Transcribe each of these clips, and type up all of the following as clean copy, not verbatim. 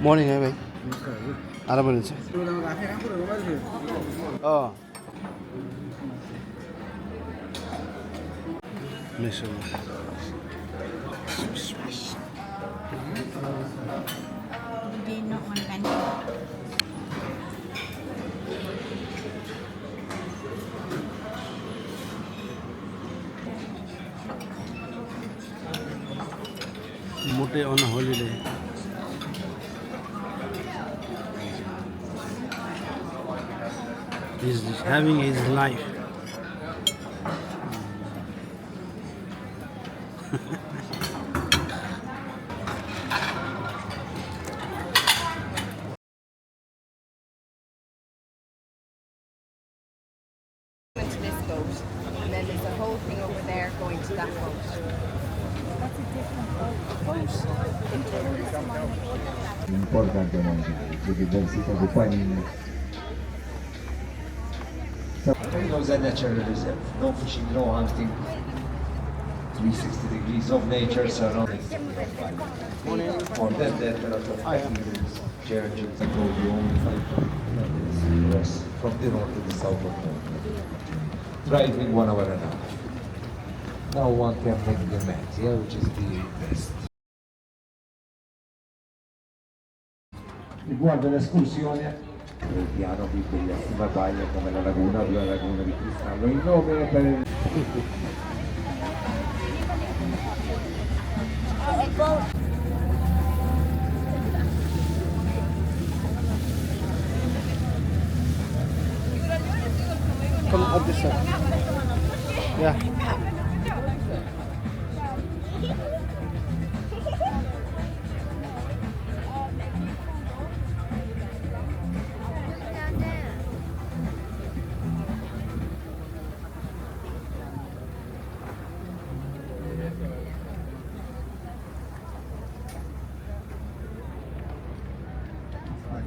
Morning है भाइ आराम हुनुहुन्छ मोटे on a holiday. He's having his life. To this boat, and then there's a whole thing over there going to that boat. That's a different boat. Important the diversity of the finding. So, it's a natural reserve. No fishing, no hunting. 360 degrees of nature surrounding. For that, there are a lot of cathedrals, churches, and all the only 5 kilometers from the north to the south of Malta. Driving 1 hour and a half. Now one can make the math, yeah, which is the best. Riguardo l'escursione, il piano di bellissima baia come la laguna di cristallo, il nome è per Come up this side. Yeah.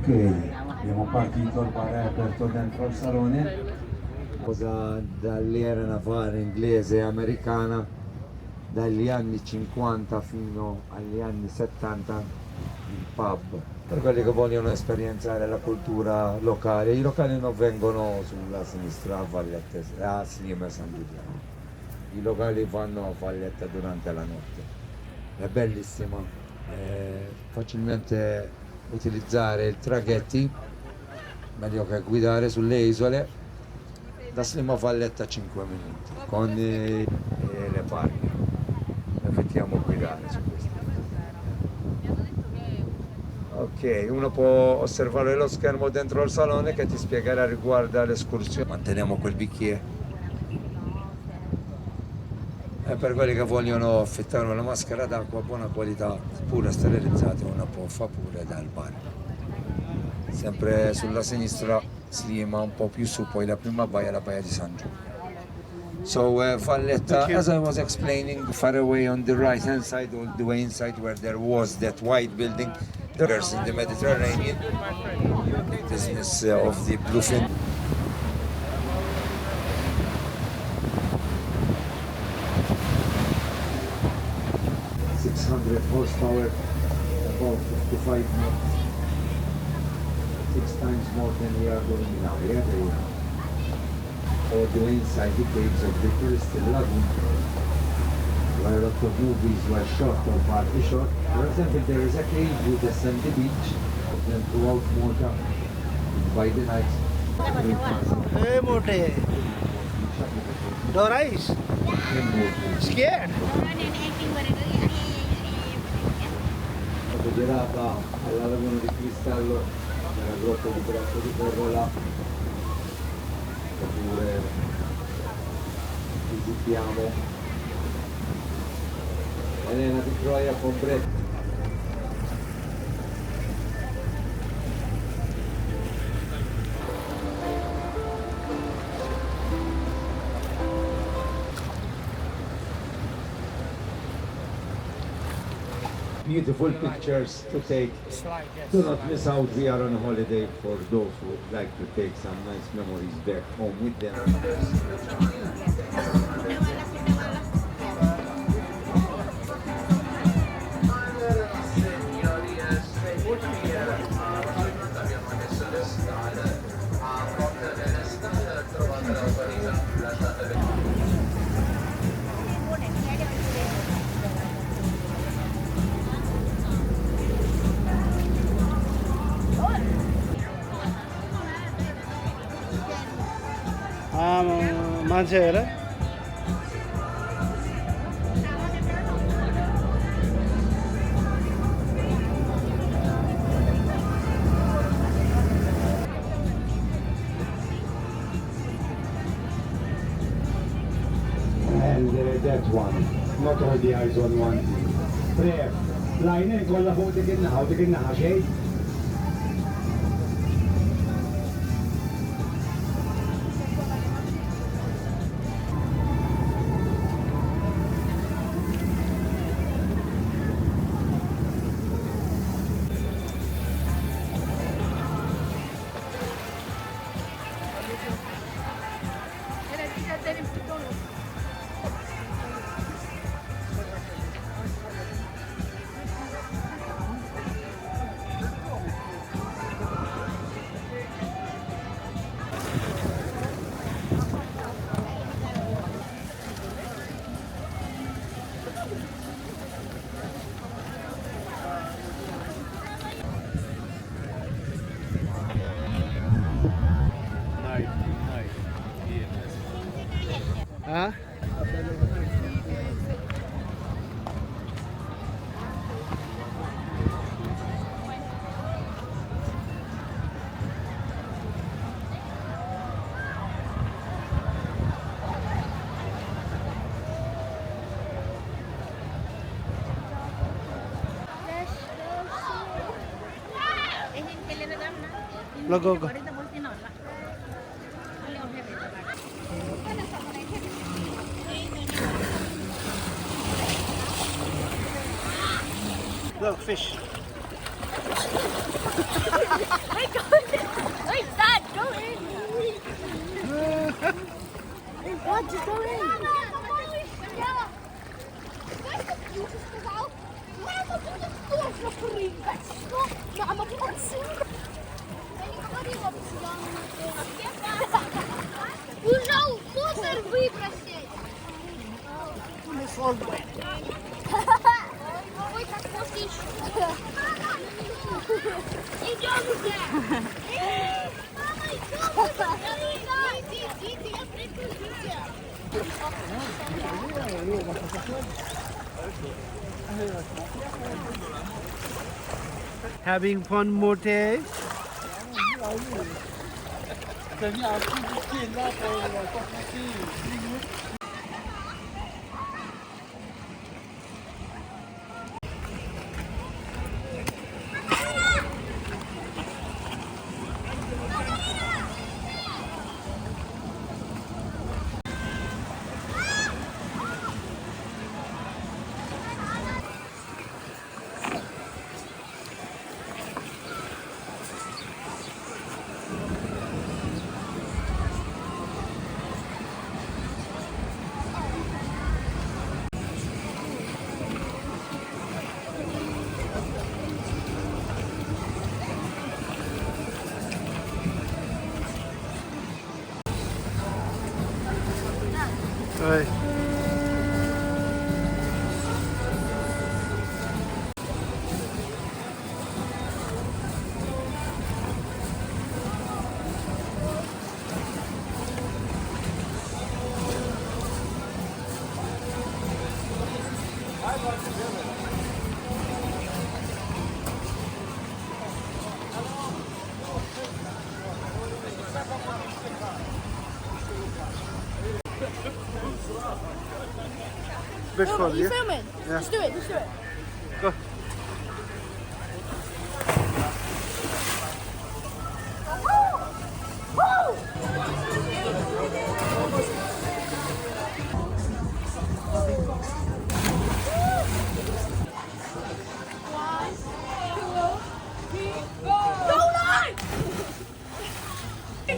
Ok, abbiamo partito il bar è aperto dentro il salone. Cosa dall'era fare inglese e americana, dagli anni 50 fino agli anni 70 il pub. Per quelli che vogliono esperienzare la cultura locale, i locali non vengono sulla sinistra a Valletta, a Slima San Giuliano. I locali fanno Valletta durante la notte. È bellissimo, è facilmente utilizzare i traghetti, meglio che guidare sulle isole. Da Slima Valletta 5 minuti, con le parti. Effettiamo guidare su questo. Ok, uno può osservare lo schermo dentro il salone che ti spiegherà riguardo all'escursione. Manteniamo quel bicchiere. E per quelli che vogliono affittare una maschera d'acqua a buona qualità, pure sterilizzata, uno può fare pure dal bar. Sempre sulla sinistra Slima, un po' più su, poi la prima baia è la baia di San Giulio. So Valletta, as I was explaining, far away on the right hand side, all the way inside where there was that white building, there's in the Mediterranean, business of the bluefin. Horsepower, about 55 knots, 6 times more than we are doing now. Yeah, there you go. Or the inside the caves of the Blue Lagoon, where a lot of movies were shot or partly shot. For example, there is a cave with a sandy beach, then throughout Malta, by the night. Hey, Mote. Dorais? Scared? Girata alla laguna di cristallo, nella grotta di Braccio di Porrola, oppure visitiamo Elena di Troia con Brett. Beautiful pictures to take. Do not miss out, we are on holiday for those who would like to take some nice memories back home with them. मान्छेहरू And that one, not all the eyes on one thing. Pref, lajnen kolla fuq dik il-naħa u dik il-naħa xejn. ها Lo go go. Look, fish. Wait, Dad, go in. Hey, Dad, just go in. Hoezo moet er vibration? Ой, как вкусно. Идем уже. Having fun, Mote. Right. Bit for Are you. you filming? Yeah. Let's do it, let's do it. Go.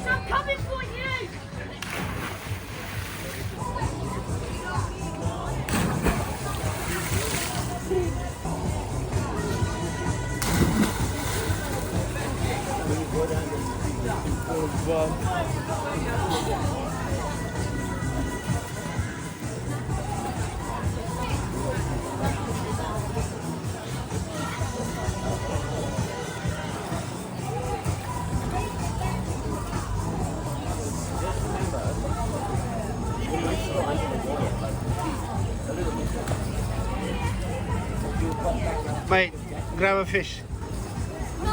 I'm coming for you! grab a fish. No.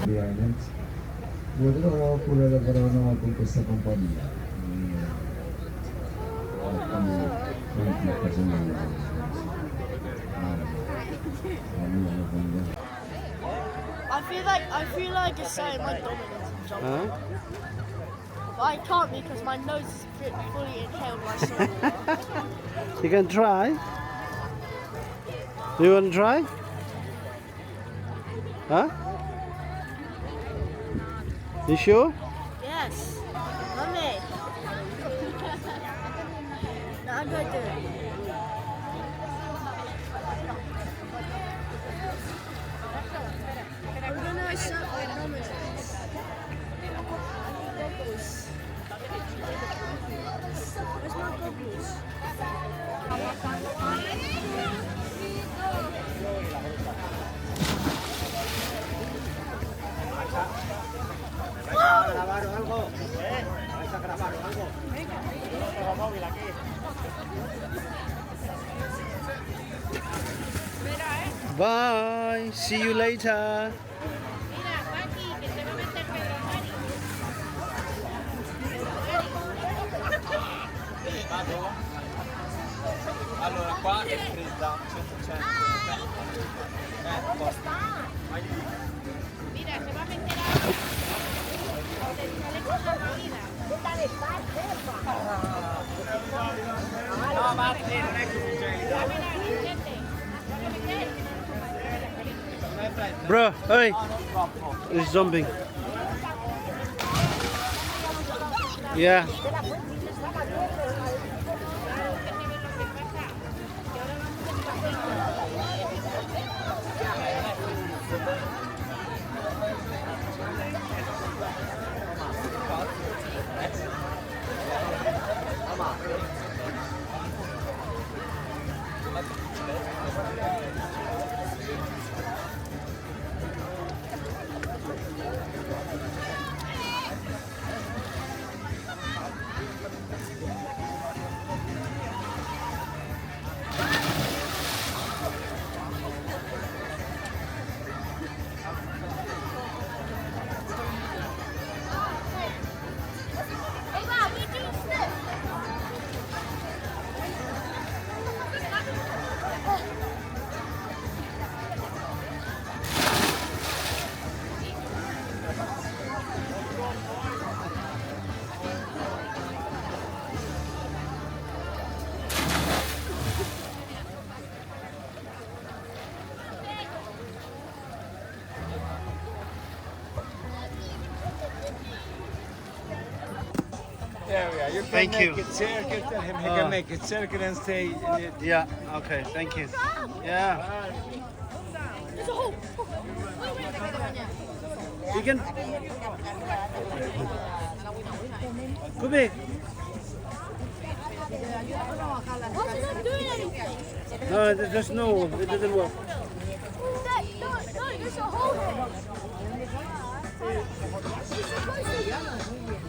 The islands. Io trovo pure lavoravano con questa compagnia. I feel like asserting my dominance and jumping. Huh? But I can't because my nose is fully inhaled my soul. You can try. Do you want to try? Huh? You sure? Yes. Mommy. No, I'm going to do it. I'm going to assert my dominance. Goggles. Where's my goggles? Bye. See you later. Allora qua è fredda, 100%. Mira, se va a meter agua. Sale con la movida. No, Marti, non è così gelida. Non è fredda. Bro, hey, No, non troppo. it's jumping. Yeah. There we are. You can Thank make you. it circle. Tell him he can make it circle and stay in it. Yeah. Okay. Thank you. Yeah. There's a hole. You can. Go big. Why is it not doing anything? No, there's no. It doesn't work. No, there's a hole there. You're supposed to.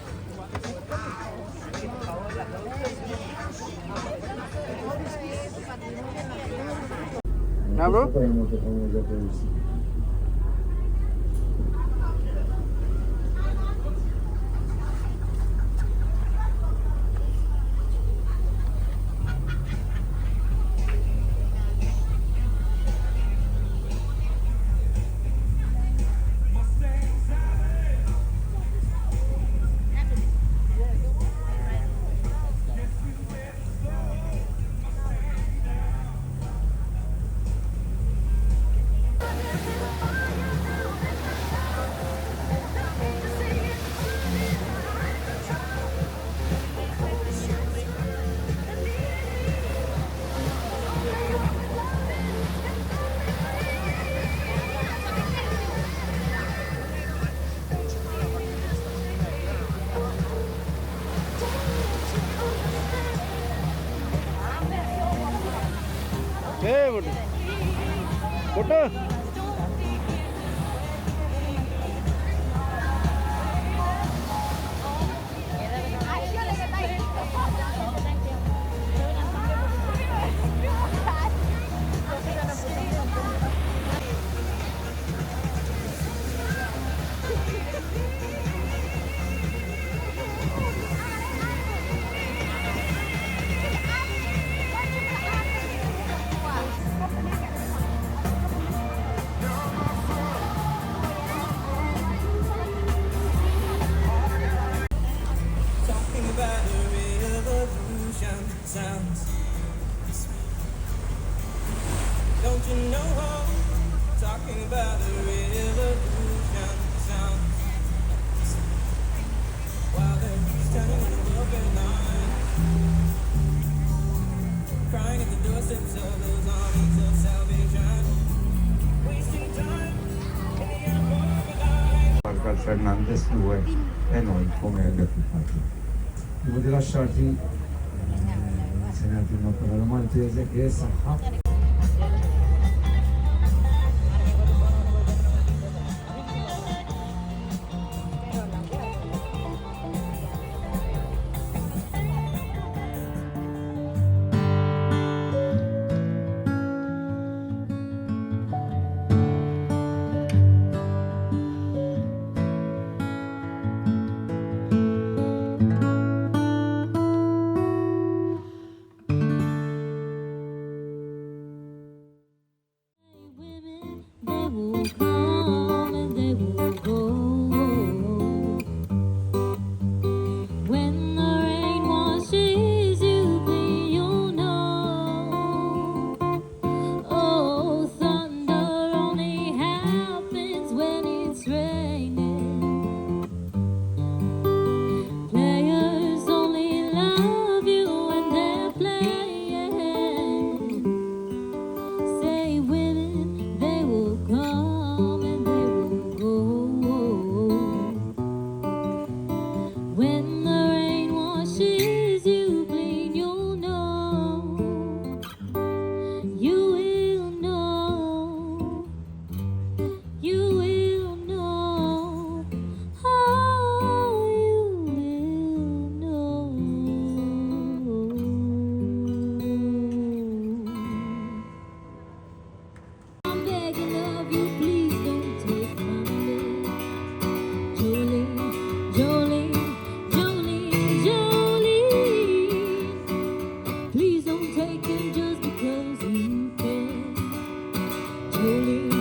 Now, bro? È molto famosa questa. Photo. Talking about a revolution sounds. Don't you know how? Talking about a revolution sounds. While they're standing in the open line, crying at the doorsteps of those armies of salvation, wasting time in the airport of life. Pascal Fernandez 2 e noi come deputati. Devo di lasciarti insegnarti una parola maltese che è Saha. They will come and they will go. When the rain washes you clean, you'll know. Oh, thunder only happens when it's raining. Players only love you when they're playing. Say women, they will come and they will go. When the rain washes you clean, you'll know. You will know. You will know. Oh, you will know. I'm begging of you, please don't take my name. Jolene, Jolene, Jolene, Jolene. Please don't take him just because you can. Jolene,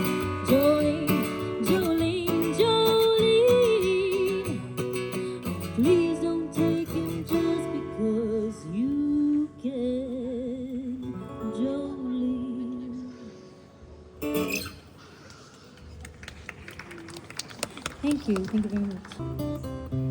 Jolene, Jolene, Jolene. Please don't take him just because you can. Jolene. Thank you very much.